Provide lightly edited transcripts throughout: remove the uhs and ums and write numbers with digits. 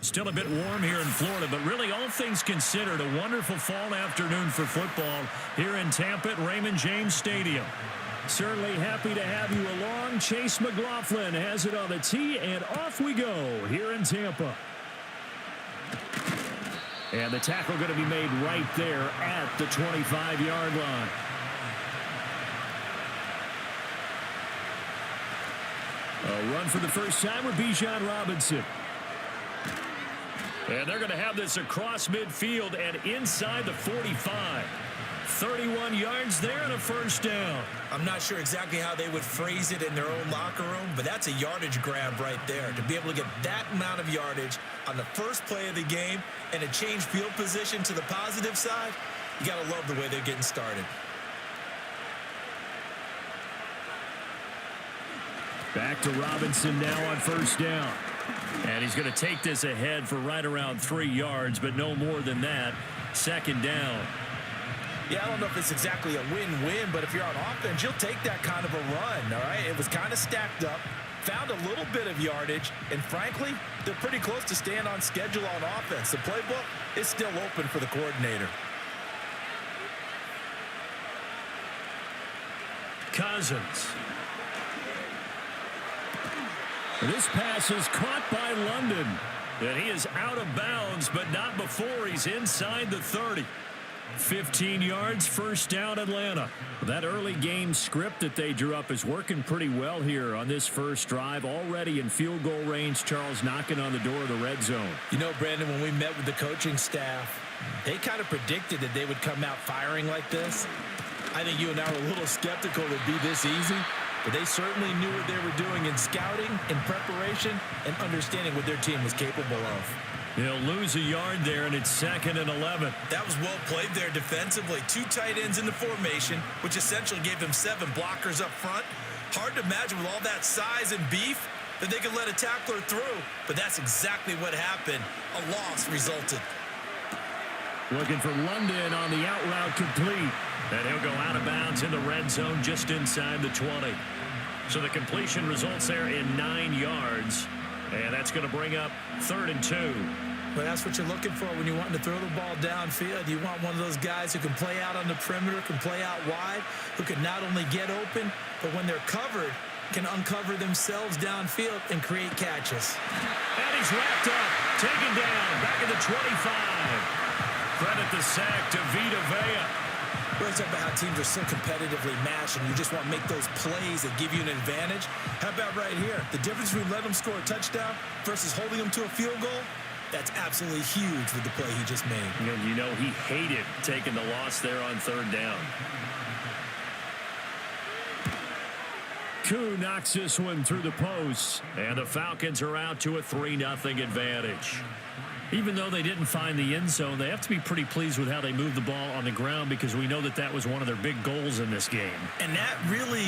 Still a bit warm here in Florida, but really all things considered, a wonderful fall afternoon for football here in Tampa at Raymond James Stadium. Certainly happy to have you along. Chase McLaughlin has it on the tee, and off we go here in Tampa. And the tackle going to be made right there at the 25-yard line. A run for the first time with Bijan Robinson. And they're going to have this across midfield and inside the 45. 31 yards there and a first down. I'm not sure exactly how they would phrase it in their own locker room, but that's a yardage grab right there. To be able to get that amount of yardage on the first play of the game and a change field position to the positive side, you got to love the way they're getting started. Back to Robinson now on first down. And he's going to take this ahead for right around 3 yards, but no more than that. Second down. Yeah, I don't know if it's exactly a win-win, but if you're on offense, you'll take that kind of a run, all right? It was kind of stacked up, found a little bit of yardage, and frankly, they're pretty close to staying on schedule on offense. The playbook is still open for the coordinator. Cousins. This pass is caught by London. And he is out of bounds, but not before he's inside the 30. 15 yards, first down, Atlanta. That early game script that they drew up is working pretty well here on this first drive. Already in field goal range, Charles knocking on the door of the red zone. You know, Brandon, when we met with the coaching staff, they kind of predicted that they would come out firing like this. I think you and I were a little skeptical it would be this easy, but they certainly knew what they were doing in scouting, in preparation, and understanding what their team was capable of. They'll lose a yard there, and it's 2nd and 11. That was well played there defensively. 2 tight ends in the formation, which essentially gave them 7 blockers up front. Hard to imagine with all that size and beef that they could let a tackler through, but that's exactly what happened. A loss resulted. Looking for London on the out route complete. And he'll go out of bounds in the red zone just inside the 20. So the completion results there in 9 yards. And that's going to bring up 3rd and 2. Well, that's what you're looking for when you're wanting to throw the ball downfield. You want one of those guys who can play out on the perimeter, can play out wide, who can not only get open, but when they're covered, can uncover themselves downfield and create catches. And he's wrapped up, taken down, back at the 25. Credit the sack to Vita Vea. We're talking about how teams are so competitively matched and you just want to make those plays that give you an advantage. How about right here? The difference between letting them score a touchdown versus holding them to a field goal, that's absolutely huge with the play he just made. You know he hated taking the loss there on 3rd down. Koo knocks this one through the posts, and the Falcons are out to a 3-0 advantage. Even though they didn't find the end zone, they have to be pretty pleased with how they moved the ball on the ground because we know that that was one of their big goals in this game. And that really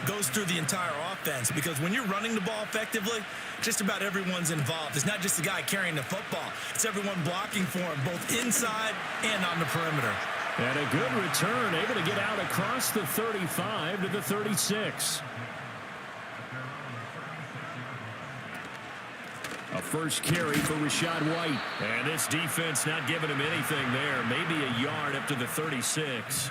goes through the entire offense because when you're running the ball effectively, just about everyone's involved. It's not just the guy carrying the football. It's everyone blocking for him, both inside and on the perimeter. And a good return, able to get out across the 35 to the 36. A first carry for Rachaad White. And this defense not giving him anything there. Maybe a yard up to the 36.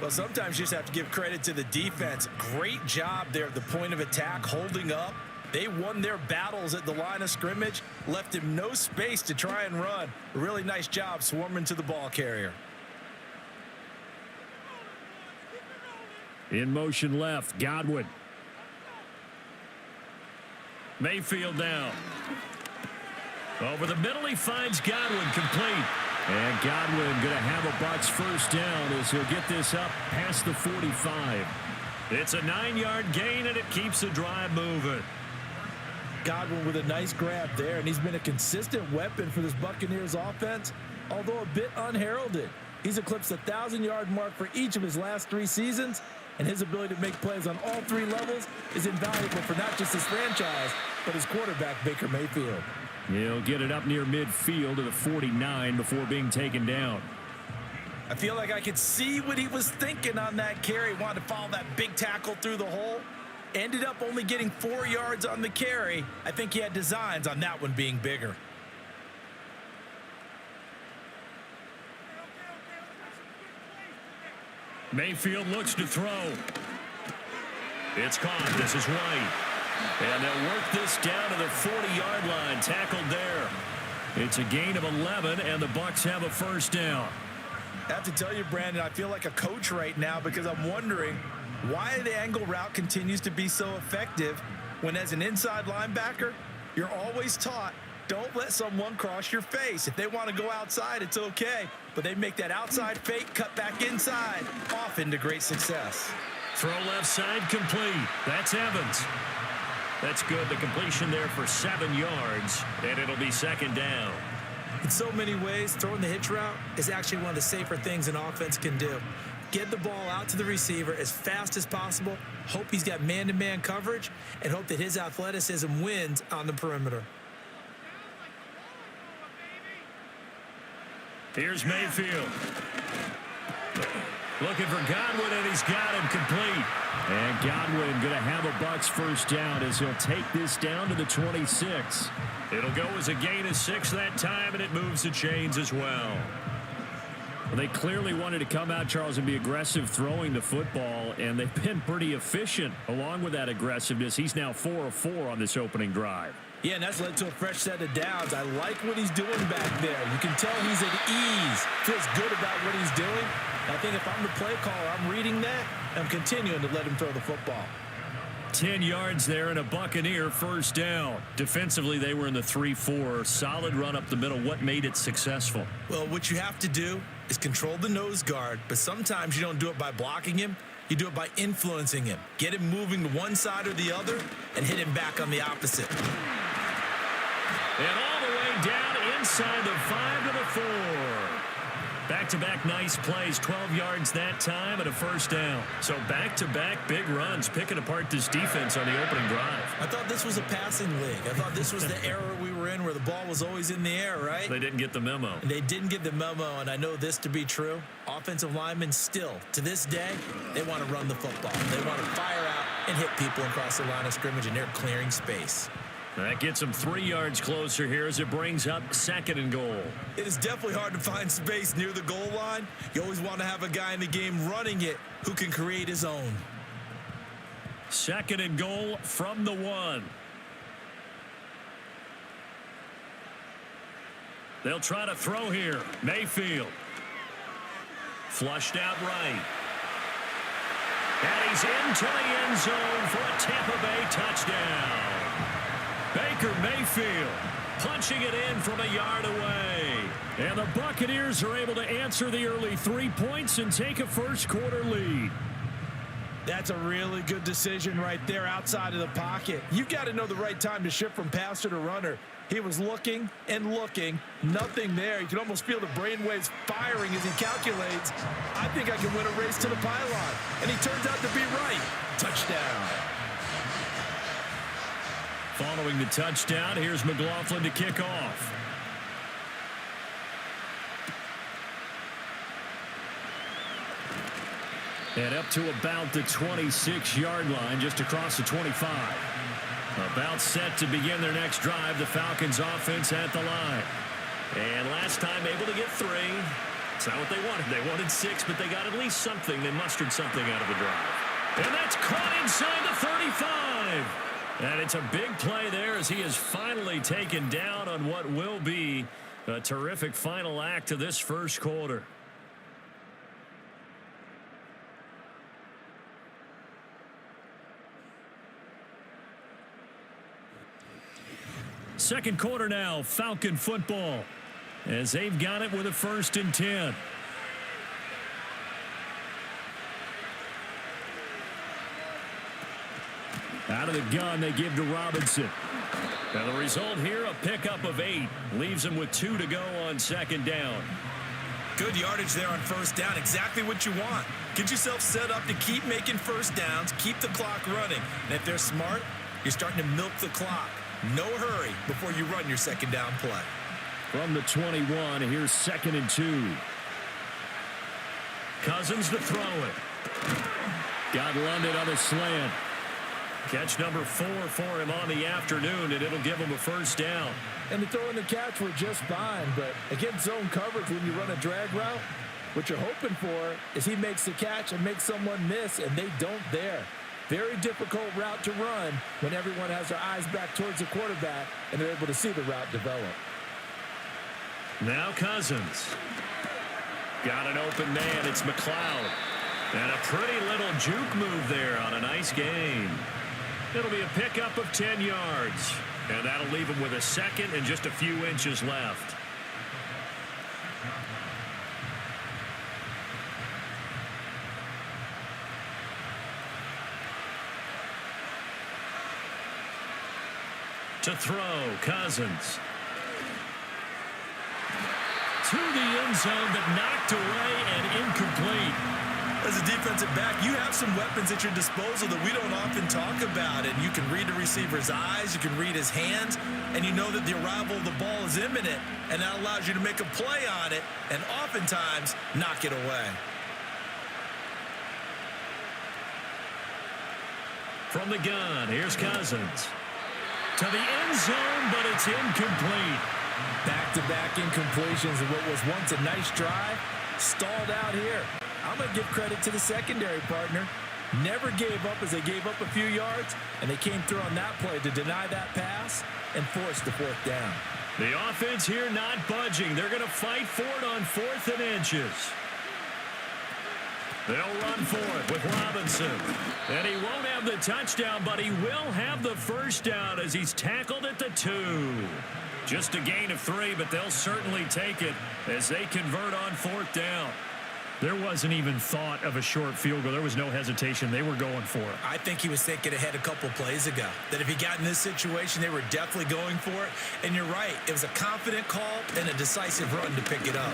Well, sometimes you just have to give credit to the defense. Great job there at the point of attack, holding up. They won their battles at the line of scrimmage, left him no space to try and run. A really nice job swarming to the ball carrier. In motion left, Godwin. Mayfield down. Over the middle, he finds Godwin complete. And Godwin going to have a Bucs first down as he'll get this up past the 45. It's a 9-yard gain, and it keeps the drive moving. Godwin with a nice grab there, and he's been a consistent weapon for this Buccaneers offense, although a bit unheralded. He's eclipsed the 1,000-yard mark for each of his last 3 seasons, and his ability to make plays on all 3 levels is invaluable for not just his franchise, but his quarterback, Baker Mayfield. He'll get it up near midfield to the 49 before being taken down. I feel like I could see what he was thinking on that carry. Wanted to follow that big tackle through the hole. Ended up only getting 4 yards on the carry. I think he had designs on that one being bigger. Mayfield looks to throw. It's caught. This is White. And they'll work this down to the 40-yard line. Tackled there. It's a gain of 11, and the Bucs have a first down. I have to tell you, Brandon, I feel like a coach right now because I'm wondering why the angle route continues to be so effective when, as an inside linebacker, you're always taught, don't let someone cross your face. If they want to go outside, it's okay. But they make that outside fake, cut back inside, often to great success. Throw left side complete. That's Evans. That's good. The completion there for 7 yards, and it'll be second down. In so many ways, throwing the hitch route is actually one of the safer things an offense can do. Get the ball out to the receiver as fast as possible, hope he's got man-to-man coverage, and hope that his athleticism wins on the perimeter. Here's Mayfield. Looking for Godwin, and he's got him complete. And Godwin going to have a Bucs first down as he'll take this down to the 26. It'll go as a gain of 6 that time, and it moves the chains as well. Well, they clearly wanted to come out, Charles, and be aggressive throwing the football, and they've been pretty efficient along with that aggressiveness. He's now 4 of 4 on this opening drive. Yeah, and that's led to a fresh set of downs. I like what he's doing back there. You can tell he's at ease, feels good about what he's doing. I think if I'm the play caller, I'm reading that, and I'm continuing to let him throw the football. 10 yards there and a Buccaneer first down. Defensively, they were in the 3-4. Solid run up the middle. What made it successful? Well, what you have to do is control the nose guard, but sometimes you don't do it by blocking him. You do it by influencing him. Get him moving to one side or the other and hit him back on the opposite. And all the way down inside the 5 to the 4. Back-to-back nice plays, 12 yards that time and a first down. So back-to-back big runs, picking apart this defense on the opening drive. I thought this was a passing league. I thought this was the era we were in where the ball was always in the air, right? They didn't get the memo. They didn't get the memo, and I know this to be true. Offensive linemen still, to this day, they want to run the football. They want to fire out and hit people across the line of scrimmage, and they're clearing space. That gets them 3 yards closer here as it brings up 2nd and goal. It is definitely hard to find space near the goal line. You always want to have a guy in the game running it who can create his own. 2nd and goal from the 1. They'll try to throw here. Mayfield. Flushed out right. And he's into the end zone for a Tampa Bay touchdown. Baker Mayfield punching it in from a yard away. And the Buccaneers are able to answer the early 3 points and take a first quarter lead. That's a really good decision right there outside of the pocket. You've got to know the right time to shift from passer to runner. He was looking and looking, nothing there. You can almost feel the brainwaves firing as he calculates, I think I can win a race to the pylon. And he turns out to be right. Touchdown. Following the touchdown, here's McLaughlin to kick off. And up to about the 26-yard line, just across the 25. About set to begin their next drive, the Falcons offense at the line. And last time able to get 3. It's not what they wanted. They wanted 6, but they got at least something. They mustered something out of the drive. And that's caught inside the 35. And it's a big play there as he is finally taken down on what will be a terrific final act of this first quarter. Second quarter now, Falcon football, as they've got it with a 1st and 10. Out of the gun, they give to Robinson. And the result here, a pickup of 8. Leaves them with 2 to go on 2nd down. Good yardage there on 1st down. Exactly what you want. Get yourself set up to keep making 1st downs, keep the clock running. And if they're smart, you're starting to milk the clock. No hurry before you run your 2nd down play. From the 21, here's 2nd and 2. Cousins to throw it. Got London on a slant. Catch number 4 for him on the afternoon, and it'll give him a 1st down. And the throw and the catch were just fine, but against zone coverage, when you run a drag route, What you're hoping for is he makes the catch and makes someone miss, and they don't there. Very difficult route to run when everyone has their eyes back towards the quarterback and they're able to see the route develop. Now Cousins. Got an open man. It's McLeod. And a pretty little juke move there on a nice gain. It'll be a pickup of 10 yards. And that'll leave him with a second and just a few inches left. To throw, Cousins. To the end zone, but knocked away and incomplete. As a defensive back, you have some weapons at your disposal that we don't often talk about. And you can read the receiver's eyes, you can read his hands, and you know that the arrival of the ball is imminent. And that allows you to make a play on it and oftentimes knock it away. From the gun, here's Cousins. To the end zone, but it's incomplete. Back-to-back incompletions of what was once a nice drive, stalled out here. I'm going to give credit to the secondary partner. Never gave up as they gave up a few yards, and they came through on that play to deny that pass and force the fourth down. The offense here not budging. They're going to fight for it on 4th and inches. They'll run for it with Robinson. And he won't have the touchdown, but he will have the first down as he's tackled at the 2. Just a gain of 3, but they'll certainly take it as they convert on 4th down. There wasn't even thought of a short field goal. There was no hesitation. They were going for it. I think he was thinking ahead a couple plays ago, that if he got in this situation, they were definitely going for it. And you're right. It was a confident call and a decisive run to pick it up.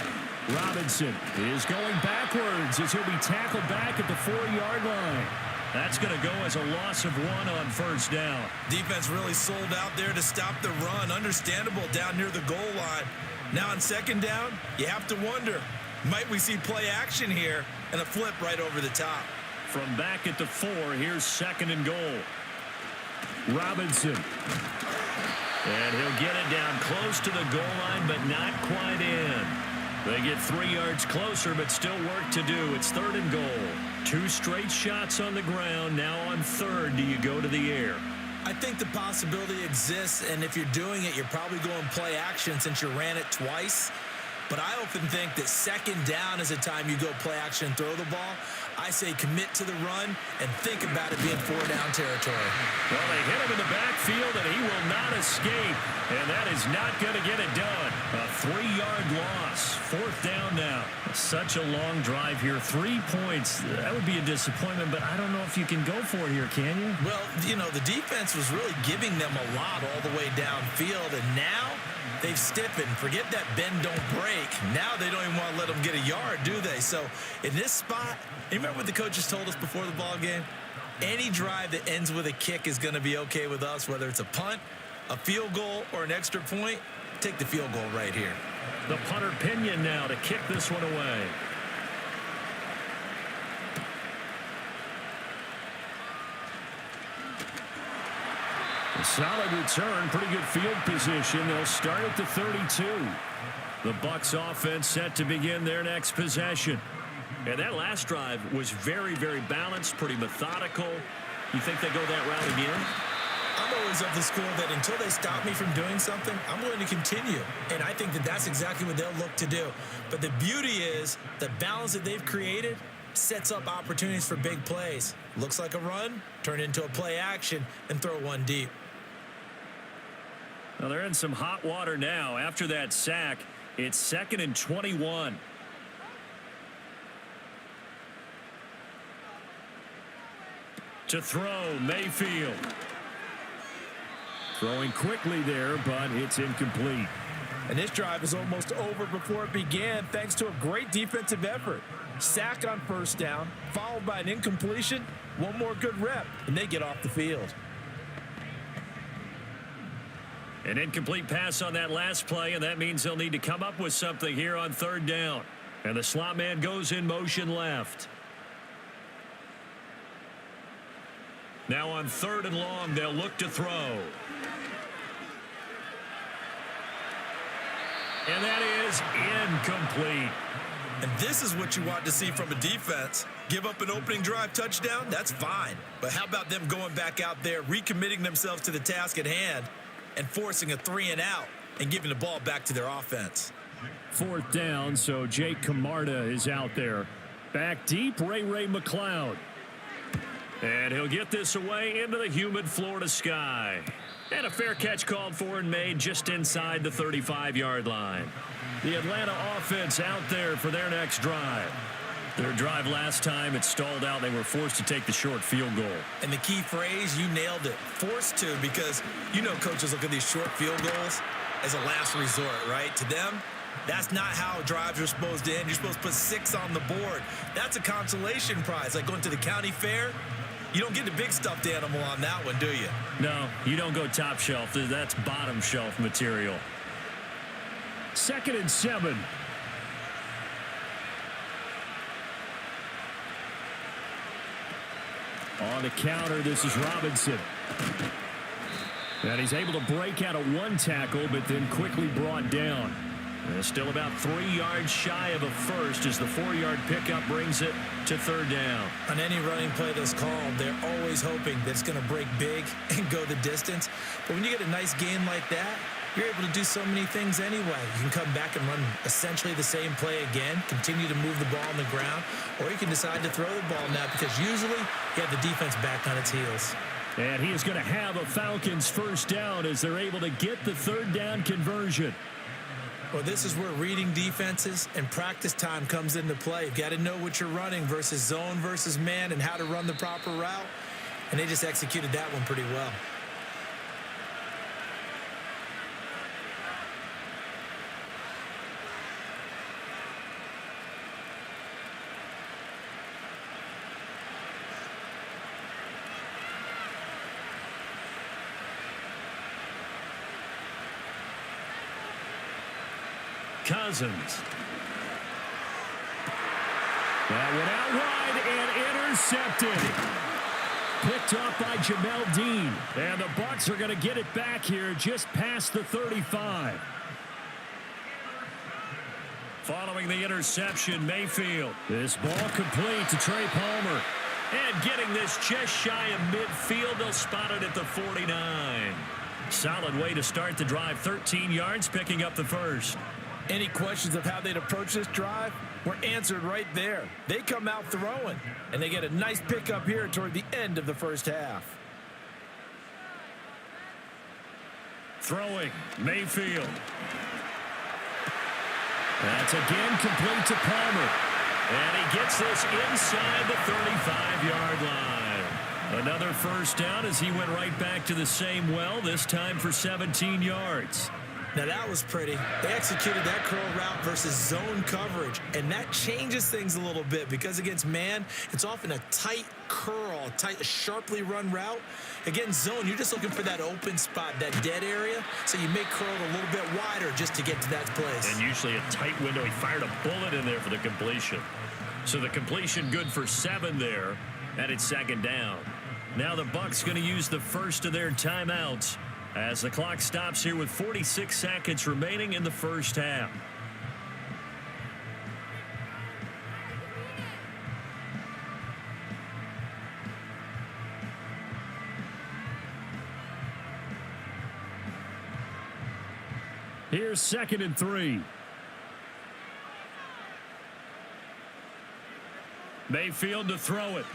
Robinson is going backwards as he'll be tackled back at the 4-yard line. That's going to go as a loss of 1 on 1st down. Defense really sold out there to stop the run. Understandable down near the goal line. Now on 2nd down, you have to wonder, might we see play action here and a flip right over the top? From back at the 4, here's 2nd and goal. Robinson. And he'll get it down close to the goal line, but not quite in. They get 3 yards closer, but still work to do. It's 3rd and goal. 2 straight shots on the ground. Now on 3rd, do you go to the air? I think the possibility exists, and if you're doing it, you're probably going play action since you ran it twice. But I often think that 2nd down is a time you go play action and throw the ball. I say commit to the run and think about it being 4-down territory. Well, they hit him in the backfield, and he will not escape. And that is not going to get it done. A 3-yard loss. 4th down now. Such a long drive here. 3 points. That would be a disappointment, but I don't know if you can go for it here, can you? Well, you know, the defense was really giving them a lot all the way downfield, and now they've stiffened. Forget that bend, don't break. Now they don't even want to let them get a yard, do they? So in this spot, you remember what the coaches told us before the ball game? Any drive that ends with a kick is going to be okay with us, whether it's a punt, a field goal, or an extra point. Take the field goal right here. The punter Pinion now to kick this one away. A solid return, pretty good field position. They'll start at the 32. The Bucs offense set to begin their next possession. And that last drive was very, very balanced, pretty methodical. You think they go that route again? I'm always of the school that until they stop me from doing something, I'm going to continue. And I think that that's exactly what they'll look to do. But the beauty is the balance that they've created sets up opportunities for big plays. Looks like a run, turn into a play action, and throw one deep. Well, they're in some hot water now. After that sack, it's 2nd and 21. To throw, Mayfield. Throwing quickly there, but it's incomplete. And this drive is almost over before it began thanks to a great defensive effort. Sack on 1st down, followed by an incompletion, one more good rep, and they get off the field. An incomplete pass on that last play, and that means they'll need to come up with something here on 3rd down. And the slot man goes in motion left. Now on 3rd and long, they'll look to throw. And that is incomplete. And this is what you want to see from a defense. Give up an opening drive touchdown, that's fine. But how about them going back out there, recommitting themselves to the task at hand, and forcing a 3-and-out and giving the ball back to their offense? 4th down, so Jake Camarda is out there. Back deep, Ray McLeod. And he'll get this away into the humid Florida sky. And a fair catch called for and made just inside the 35-yard line. The Atlanta offense out there for their next drive. Their drive last time, it stalled out. They were forced to take the short field goal. And the key phrase, you nailed it. Forced to, because you know coaches look at these short field goals as a last resort, right? To them, that's not how drives are supposed to end. You're supposed to put 6 on the board. That's a consolation prize. Like going to the county fair, you don't get the big stuffed animal on that one, do you? No, you don't go top shelf. That's bottom shelf material. 2nd and 7. On the counter, this is Robinson. And he's able to break out of 1 tackle, but then quickly brought down. And still about 3 yards shy of a first as the 4-yard pickup brings it to 3rd down. On any running play that's called, they're always hoping that it's going to break big and go the distance. But when you get a nice gain like that, you're able to do so many things anyway. You can come back and run essentially the same play again, continue to move the ball on the ground, or you can decide to throw the ball now because usually you have the defense back on its heels. And he is going to have a Falcons 1st down as they're able to get the 3rd down conversion. Well, this is where reading defenses and practice time comes into play. You've got to know what you're running versus zone versus man and how to run the proper route. And they just executed that one pretty well. Cousins. That went out wide and intercepted. Picked off by Jamel Dean. And the Bucs are going to get it back here just past the 35. Following the interception, Mayfield. This ball complete to Trey Palmer. And getting this just shy of midfield, they'll spot it at the 49. Solid way to start the drive. 13 yards, picking up the first. Any questions of how they'd approach this drive were answered right there. They come out throwing, and they get a nice pickup here toward the end of the first half. Throwing, Mayfield. That's again complete to Palmer. And he gets this inside the 35-yard line. Another 1st down as he went right back to the same well, this time for 17 yards. Now that was pretty. They executed that curl route versus zone coverage, and that changes things a little bit because against man, it's often a tight curl, a sharply run route. Against zone, you're just looking for that open spot, that dead area, so you may curl it a little bit wider just to get to that place. And usually a tight window. He fired a bullet in there for the completion. So the completion good for 7 there, and it's 2nd down. Now the Bucs going to use the first of their timeouts as the clock stops here with 46 seconds remaining in the first half. Here's 2nd and 3. Mayfield to throw it.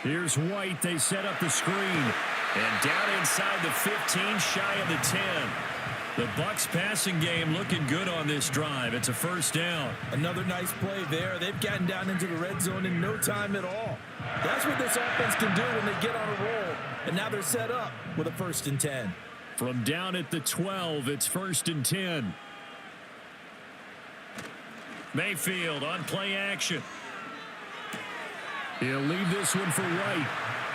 Here's White. They set up the screen. And down inside the 15, shy of the 10. The Bucs passing game looking good on this drive. It's a 1st down. Another nice play there. They've gotten down into the red zone in no time at all. That's what this offense can do when they get on a roll. And now they're set up with a 1st and 10. From down at the 12, it's 1st and 10. Mayfield on play action. He'll leave this one for White.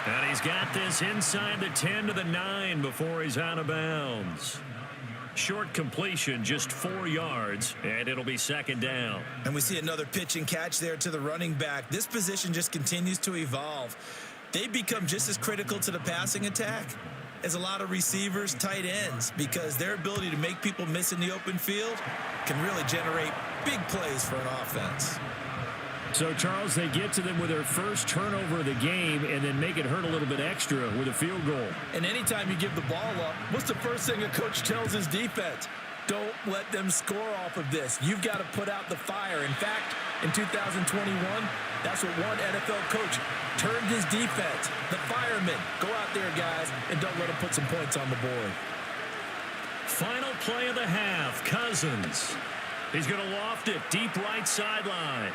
And he's got this inside the 10 to the 9 before he's out of bounds. Short completion, just 4 yards, and it'll be 2nd down. And we see another pitch and catch there to the running back. This position just continues to evolve. They become just as critical to the passing attack is a lot of receivers, tight ends, because their ability to make people miss in the open field can really generate big plays for an offense. So, Charles, they get to them with their first turnover of the game and then make it hurt a little bit extra with a field goal. And anytime you give the ball up, what's the first thing a coach tells his defense? Don't let them score off of this. You've got to put out the fire. In fact, in 2021, that's what one NFL coach turned his defense. The firemen. Go out there, guys, and don't let them put some points on the board. Final play of the half, Cousins. He's going to loft it deep right sideline.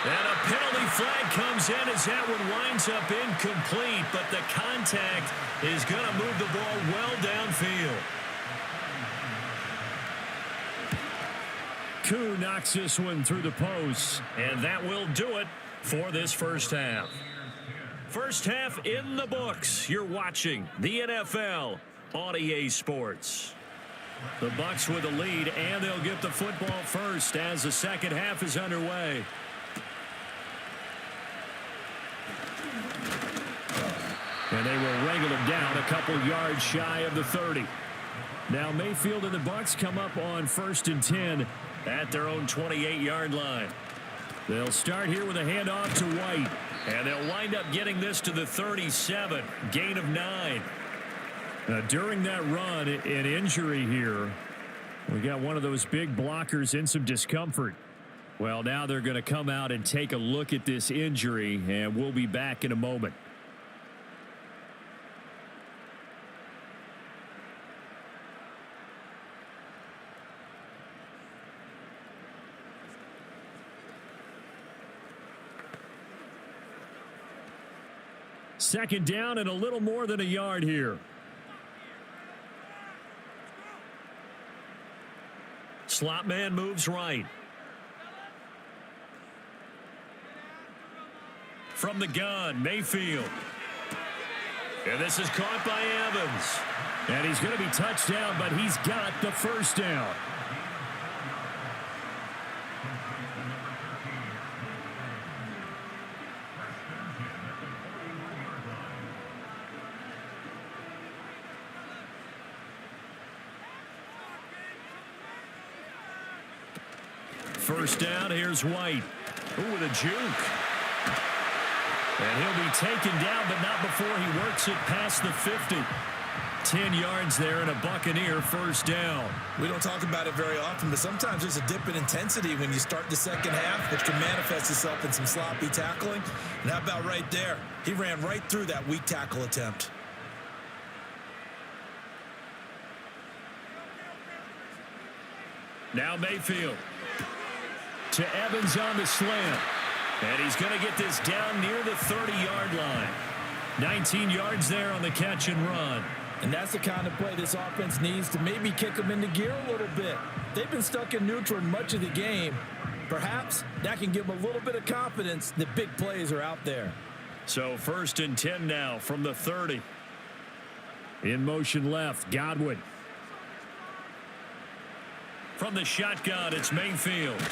And a penalty flag comes in as that one winds up incomplete, but the contact is going to move the ball well downfield. Koo knocks this one through the post, and that will do it for this first half. First half in the books. You're watching the NFL on EA Sports. The Bucs with the lead, and they'll get the football first as the second half is underway. And they will wrangle him down a couple yards shy of the 30. Now Mayfield and the Bucs come up on 1st and 10 at their own 28-yard line. They'll start here with a handoff to White. And they'll wind up getting this to the 37. Gain of 9. Now, during that run, an injury here. We got one of those big blockers in some discomfort. Well, now they're going to come out and take a look at this injury, and we'll be back in a moment. Second down and a little more than a yard here. Slot man moves right. From the gun, Mayfield. And this is caught by Evans. And he's going to be touched down, but he's got the first down. First down, here's White. Ooh, with a juke. And he'll be taken down, but not before he works it past the 50. 10 yards there and a Buccaneer first down. We don't talk about it very often, but sometimes there's a dip in intensity when you start the second half, which can manifest itself in some sloppy tackling. And how about right there? He ran right through that weak tackle attempt. Now Mayfield. To Evans on the slant. And he's going to get this down near the 30-yard line. 19 yards there on the catch and run. And that's the kind of play this offense needs to maybe kick them into gear a little bit. They've been stuck in neutral much of the game. Perhaps that can give them a little bit of confidence that big plays are out there. So 1st and 10 now from the 30. In motion left, Godwin. From the shotgun, it's Mayfield.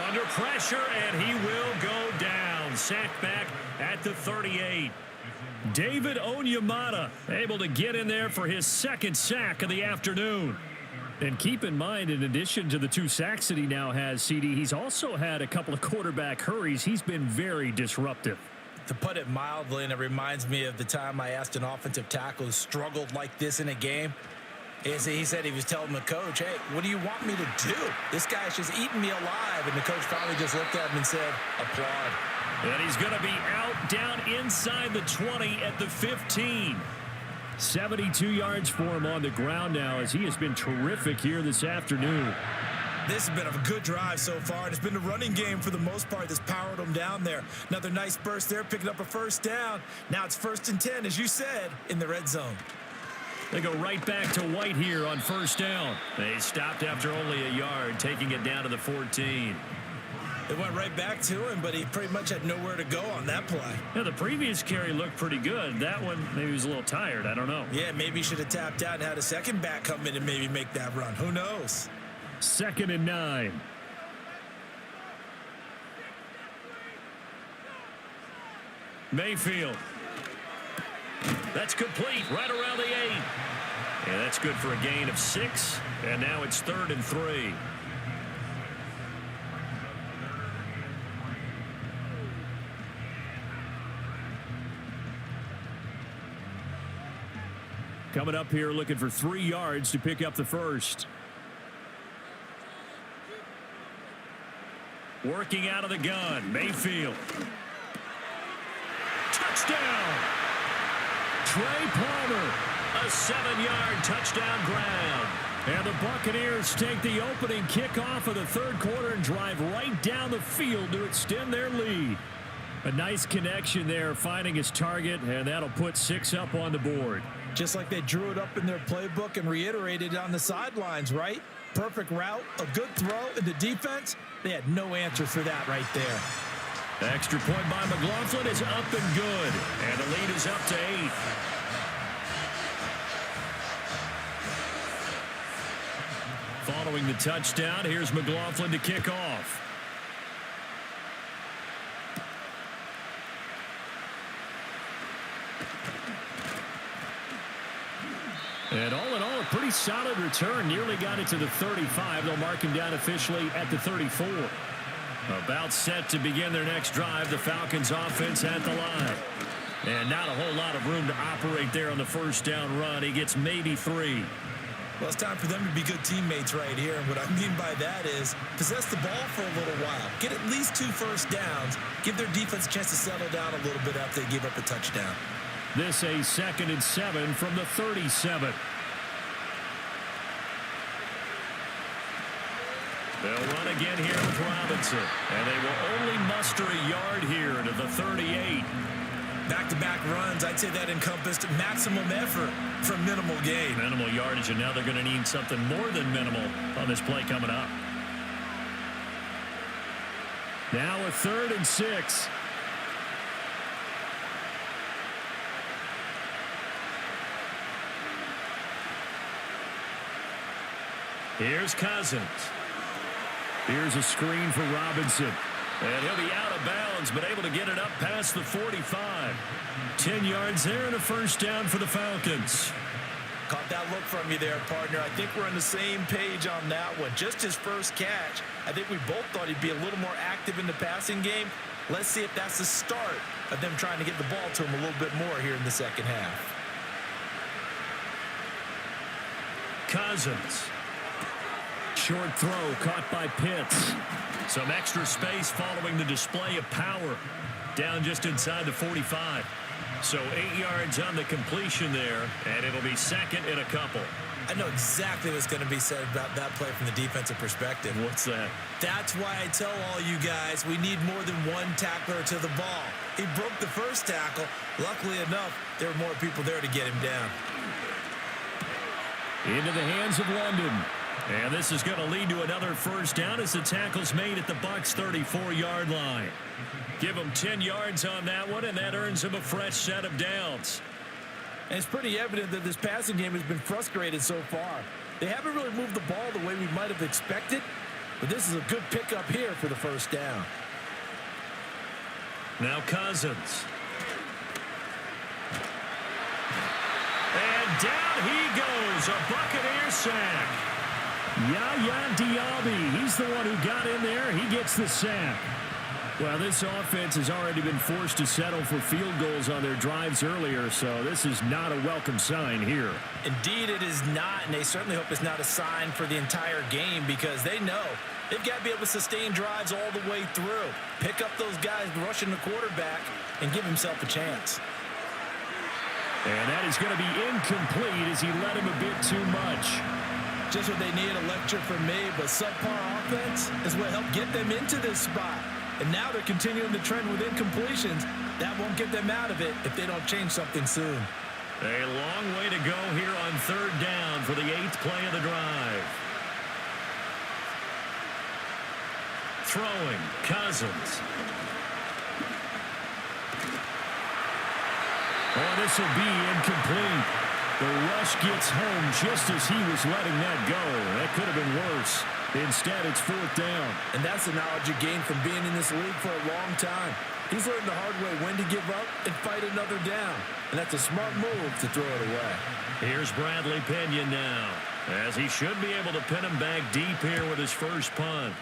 Under pressure, and he will go down. Sacked back at the 38. David Onyemata able to get in there for his second sack of the afternoon. And keep in mind, in addition to the 2 sacks that he now has, CD, he's also had a couple of quarterback hurries. He's been very disruptive. To put it mildly, and it reminds me of the time I asked an offensive tackle who struggled like this in a game. He said he was telling the coach, hey, what do you want me to do? This guy's just eating me alive. And the coach finally just looked at him and said, applaud. And he's going to be out down inside the 20 at the 15. 72 yards for him on the ground now as he has been terrific here this afternoon. This has been a good drive so far. It's been the running game for the most part that's powered them down there. Another nice burst there, picking up a first down. Now it's 1st and 10, as you said, in the red zone. They go right back to White here on first down. They stopped after only a yard, taking it down to the 14. They went right back to him, but he pretty much had nowhere to go on that play. Yeah, the previous carry looked pretty good. That one, maybe he was a little tired. I don't know. Yeah, maybe he should have tapped out and had a second back come in and maybe make that run. Who knows? 2nd and 9. Mayfield. That's complete right around the 8. And that's good for a gain of 6. And now it's 3rd and 3. Coming up here looking for 3 yards to pick up the first. Working out of the gun, Mayfield. Touchdown! Trey Palmer, a 7-yard touchdown grab. And the Buccaneers take the opening kickoff of the 3rd quarter and drive right down the field to extend their lead. A nice connection there, finding his target, and that'll put 6 up on the board. Just like they drew it up in their playbook and reiterated on the sidelines, right? Perfect route, a good throw, and the defense, they had no answer for that right there. Extra point by McLaughlin is up and good, and the lead is up to 8. Following the touchdown, here's McLaughlin to kick off. And all in all, a pretty solid return. Nearly got it to the 35. They'll mark him down officially at the 34. About set to begin their next drive. The Falcons offense at the line. And not a whole lot of room to operate there on the first down run. He gets maybe 3. Well, it's time for them to be good teammates right here. And what I mean by that is possess the ball for a little while. Get at least 2 first downs. Give their defense a chance to settle down a little bit after they give up a touchdown. This a 2nd and 7 from the 37. They'll run again here with Robinson. And they will only muster a yard here to the 38. Back-to-back runs, I'd say that encompassed maximum effort for minimal gain. Minimal yardage, and now they're going to need something more than minimal on this play coming up. Now a 3rd and 6. Here's Cousins. Here's a screen for Robinson. And he'll be out of bounds, but able to get it up past the 45. 10 yards there and a first down for the Falcons. Caught that look from you there, partner. I think we're on the same page on that one. Just his first catch. I think we both thought he'd be a little more active in the passing game. Let's see if that's the start of them trying to get the ball to him a little bit more here in the second half. Cousins. Short throw caught by Pitts. Some extra space following the display of power. Down just inside the 45. So 8 yards on the completion there, and it'll be 2nd and a couple. I know exactly what's going to be said about that play from the defensive perspective. What's that? That's why I tell all you guys we need more than one tackler to the ball. He broke the first tackle. Luckily enough, there were more people there to get him down. Into the hands of London. And this is going to lead to another first down as the tackle's made at the Bucs' 34-yard line. Give them 10 yards on that one, and that earns them a fresh set of downs. And it's pretty evident that this passing game has been frustrated so far. They haven't really moved the ball the way we might have expected, but this is a good pickup here for the first down. Now Cousins. And down he goes, a Buccaneer sack. Yaya Diaby, he's the one who got in there. He gets the sack. Well, this offense has already been forced to settle for field goals on their drives earlier, so this is not a welcome sign here. Indeed, it is not, and they certainly hope it's not a sign for the entire game because they know they've got to be able to sustain drives all the way through. Pick up those guys rushing the quarterback and give himself a chance. And that is going to be incomplete as he led him a bit too much. Just what they need, a lecture from me, but subpar offense is what helped get them into this spot. And now they're continuing the trend with incompletions. That won't get them out of it if they don't change something soon. A long way to go here on 3rd down for the 8th play of the drive. Throwing, Cousins. Oh, this will be incomplete. The rush gets home just as he was letting that go. That could have been worse. Instead, it's 4th down. And that's the knowledge you gain from being in this league for a long time. He's learned the hard way when to give up and fight another down. And that's a smart move to throw it away. Here's Bradley Pinion now, as he should be able to pin him back deep here with his first punt.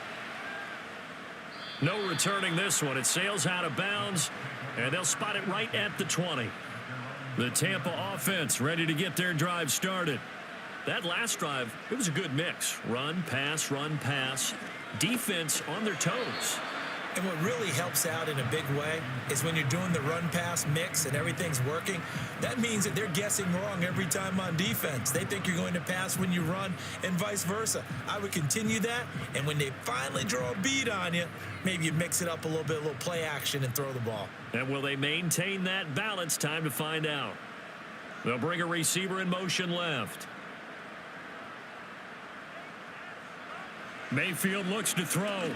No returning this one. It sails out of bounds, and they'll spot it right at the 20. The Tampa offense ready to get their drive started. That last drive, it was a good mix. Run, pass, defense on their toes. And what really helps out in a big way is when you're doing the run-pass mix and everything's working, that means that they're guessing wrong every time on defense. They think you're going to pass when you run and vice versa. I would continue that, and when they finally draw a bead on you, maybe you mix it up a little bit, a little play action, and throw the ball. And will they maintain that balance? Time to find out. They'll bring a receiver in motion left. Mayfield looks to throw.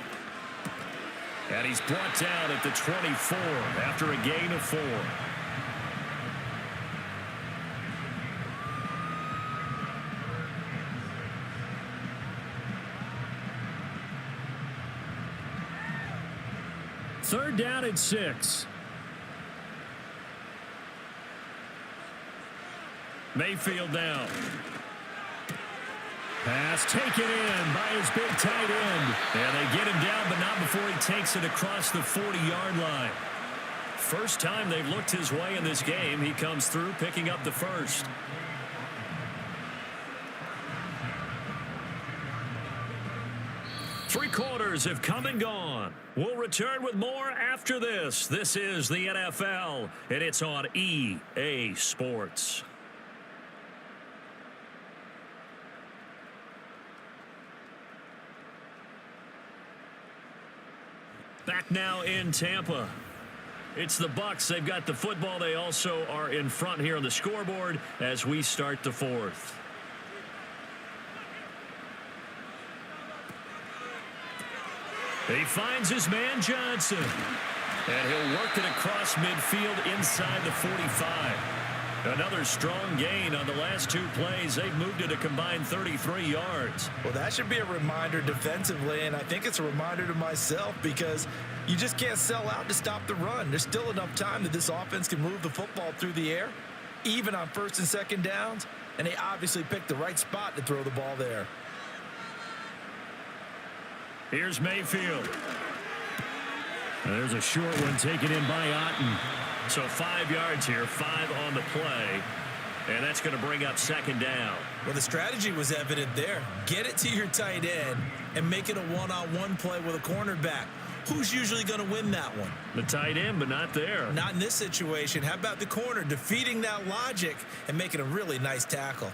And he's brought down at the 24 after a gain of 4. Third down and 6. Mayfield down. Pass taken in by his big tight end. And they get him down, but not before he takes it across the 40-yard line. First time they've looked his way in this game. He comes through picking up the first. Three quarters have come and gone. We'll return with more after this. This is the NFL, and it's on EA Sports. Back now in Tampa. It's the Bucs. They've got the football. They also are in front here on the scoreboard as we start the fourth. He finds his man Johnson. And he'll work it across midfield inside the 45. Another strong gain on the last two plays. They've moved it a combined 33 yards. Well, that should be a reminder defensively, and I think it's a reminder to myself because you just can't sell out to stop the run. There's still enough time that this offense can move the football through the air, even on first and second downs, and they obviously picked the right spot to throw the ball there. Here's Mayfield. There's a short one taken in by Otten. So 5 yards here, 5 on the play. And that's going to bring up second down. Well, the strategy was evident there. Get it to your tight end and make it a one-on-one play with a cornerback. Who's usually going to win that one? The tight end, but not there. Not in this situation. How about the corner defeating that logic and making a really nice tackle?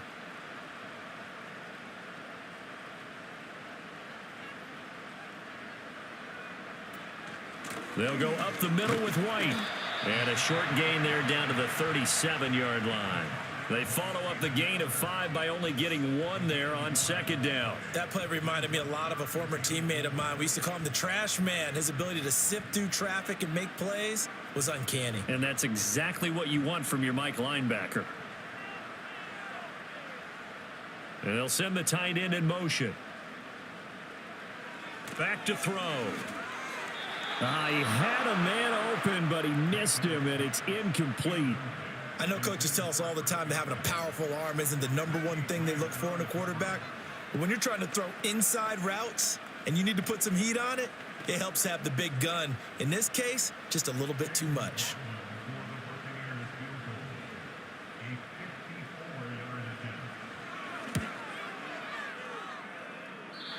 They'll go up the middle with White. And a short gain there down to the 37-yard line. They follow up the gain of 5 by only getting 1 there on second down. That play reminded me a lot of a former teammate of mine. We used to call him the trash man. His ability to sift through traffic and make plays was uncanny. And that's exactly what you want from your Mike linebacker. And they'll send the tight end in motion. Back to throw. He had a man open, but he missed him, and it's incomplete. I know coaches tell us all the time that having a powerful arm isn't the #1 thing they look for in a quarterback. But when you're trying to throw inside routes and you need to put some heat on it, it helps have the big gun. In this case, just a little bit too much.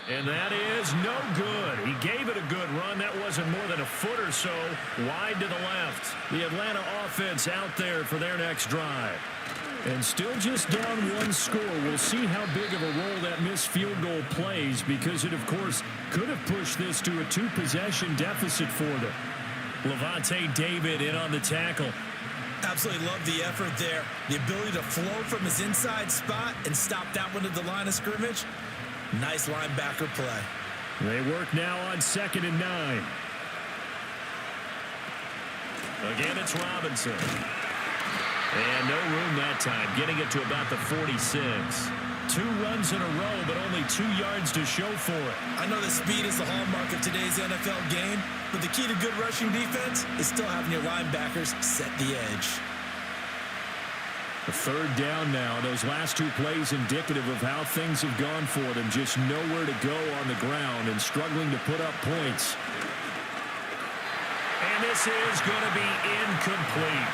And that is no good. He gave it a good run. That wasn't more than a foot or so wide to the left. The Atlanta offense out there for their next drive. And still just down 1 score. We'll see how big of a role that missed field goal plays because it, of course, could have pushed this to a 2-possession deficit for them. Levante David in on the tackle. Absolutely love the effort there. The ability to flow from his inside spot and stop that one at the line of scrimmage. Nice linebacker play. They work now on 2nd and 9. Again, it's Robinson. And no room that time, getting it to about the 46. 2 runs in a row, but only 2 yards to show for it. I know that speed is the hallmark of today's NFL game, but the key to good rushing defense is still having your linebackers set the edge. The 3rd down now. Those last 2 plays indicative of how things have gone for them. Just nowhere to go on the ground and struggling to put up points. And this is going to be incomplete.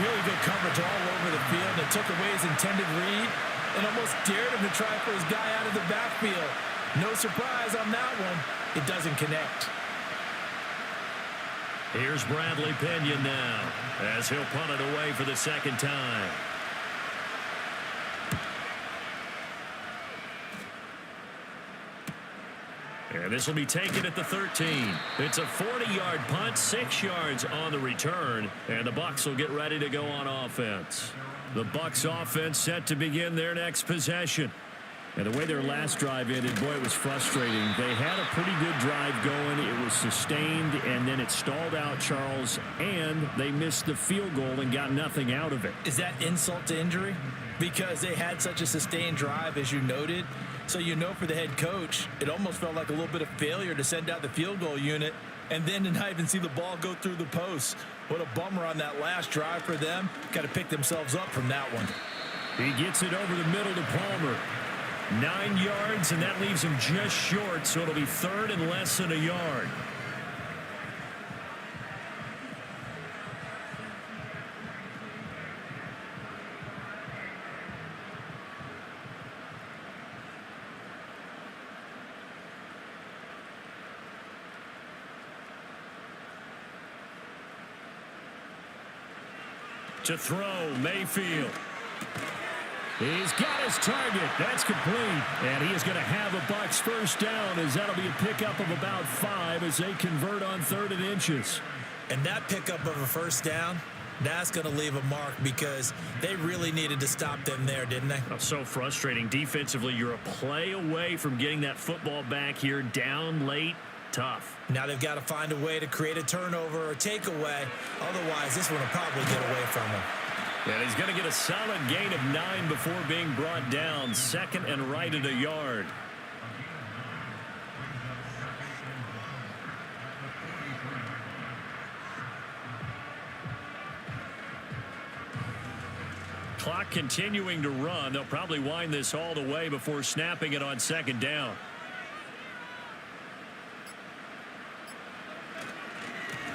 Really good coverage all over the field. It took away his intended read and almost dared him to try for his guy out of the backfield. No surprise on that one. It doesn't connect. Here's Bradley Pinion now as he'll punt it away for the 2nd time. And this will be taken at the 13. It's a 40-yard punt, 6 yards on the return, and the Bucs will get ready to go on offense. The Bucs offense set to begin their next possession. And the way their last drive ended, boy, it was frustrating. They had a pretty good drive going. It was sustained, and then it stalled out, Charles, and they missed the field goal and got nothing out of it. Is that insult to injury? Because they had such a sustained drive, as you noted. So you know for the head coach, it almost felt like a little bit of failure to send out the field goal unit and then to not even see the ball go through the post. What a bummer on that last drive for them. Got to pick themselves up from that one. He gets it over the middle to Palmer. 9 yards, and that leaves him just short, so it'll be 3rd and less than a yard. To throw, Mayfield. He's got his target. That's complete. And he is going to have a Bucs 1st down, as that'll be a pickup of about 5 as they convert on 3rd and inches. And that pickup of a 1st down, that's going to leave a mark because they really needed to stop them there, didn't they? Oh, so frustrating. Defensively, you're a play away from getting that football back here. Down late. Tough. Now they've got to find a way to create a turnover or takeaway. Otherwise, this one will probably get away from him. And he's going to get a solid gain of 9 before being brought down. 2nd and right at a yard. Clock continuing to run. They'll probably wind this all the way before snapping it on 2nd down.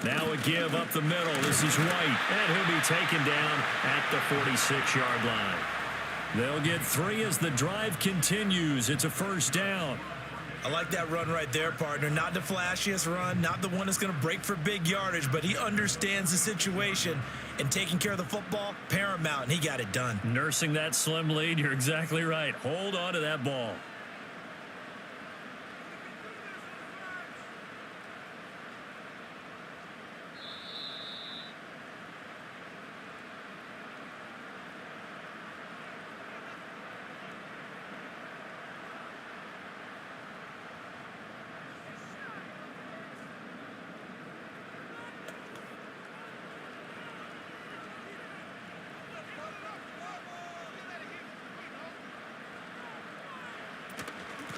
Now a give up the middle. This is White, and he'll be taken down at the 46-yard line. They'll get 3 as the drive continues. It's a 1st down. I like that run right there, partner. Not the flashiest run, not the one that's going to break for big yardage, but he understands the situation, and taking care of the football, paramount, and he got it done. Nursing that slim lead, you're exactly right. Hold on to that ball.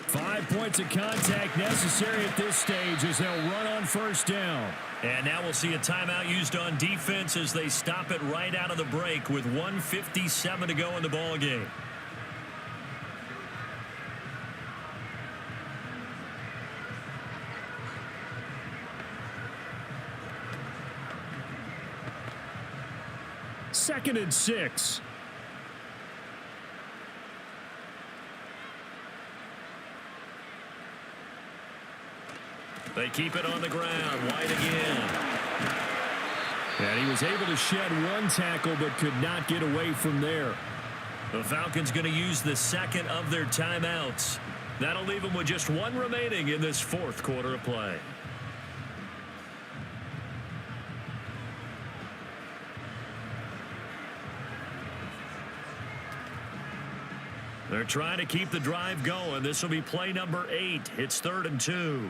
Five points of contact necessary at this stage as they'll run on 1st down. And now we'll see a timeout used on defense as they stop it right out of the break with 1:57 to go in the ball game. Second and 6. They keep it on the ground. White again. And he was able to shed 1 tackle but could not get away from there. The Falcons going to use the 2nd of their timeouts. That'll leave them with just 1 remaining in this 4th quarter of play. They're trying to keep the drive going. This will be play number 8. It's 3rd and 2.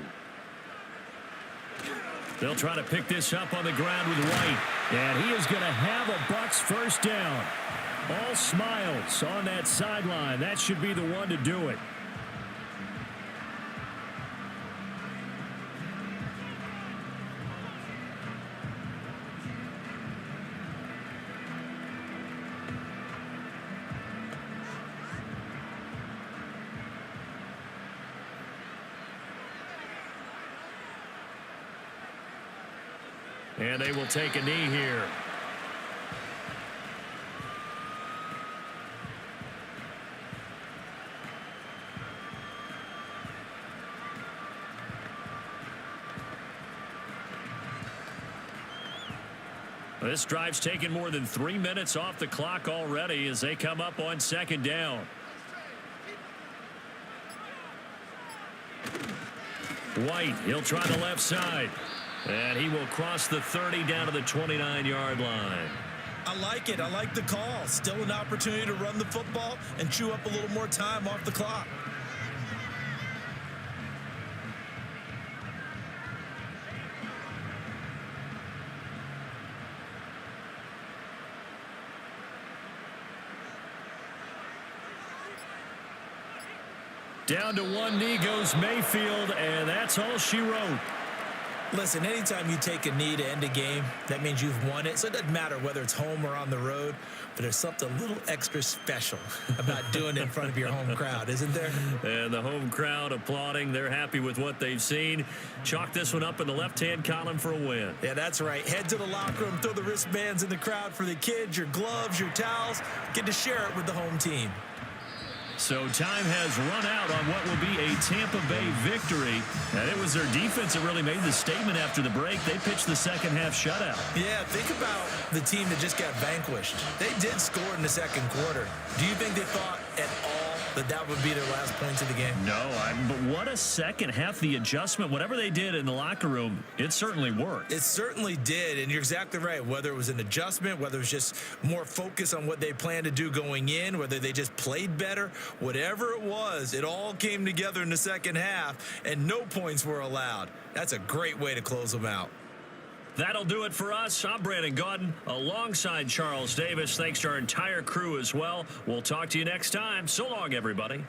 They'll try to pick this up on the ground with White. And he is going to have a Bucs 1st down. All smiles on that sideline. That should be the one to do it. And they will take a knee here. This drive's taken more than 3 minutes off the clock already as they come up on second down. White, he'll try the left side. And he will cross the 30 down to the 29-yard line. I like it. I like the call. Still an opportunity to run the football and chew up a little more time off the clock. Down to one knee goes Mayfield, and that's all she wrote. Listen, anytime you take a knee to end a game, that means you've won it. So it doesn't matter whether it's home or on the road, but there's something a little extra special about doing it in front of your home crowd, isn't there? And the home crowd applauding. They're happy with what they've seen. Chalk this one up in the left-hand column for a win. Yeah, that's right. Head to the locker room, throw the wristbands in the crowd for the kids, your gloves, your towels. Get to share it with the home team. So time has run out on what will be a Tampa Bay victory. And it was their defense that really made the statement after the break. They pitched the second-half shutout. Yeah, think about the team that just got vanquished. They did score in the second quarter. Do you think they thought at all that would be their last points of the game? No, but what a second half. The adjustment, whatever they did in the locker room, it certainly worked. It certainly did, and you're exactly right. Whether it was an adjustment, whether it was just more focus on what they planned to do going in, whether they just played better, whatever it was, it all came together in the second half, and no points were allowed. That's a great way to close them out. That'll do it for us. I'm Brandon Gaudin alongside Charles Davis. Thanks to our entire crew as well. We'll talk to you next time. So long, everybody.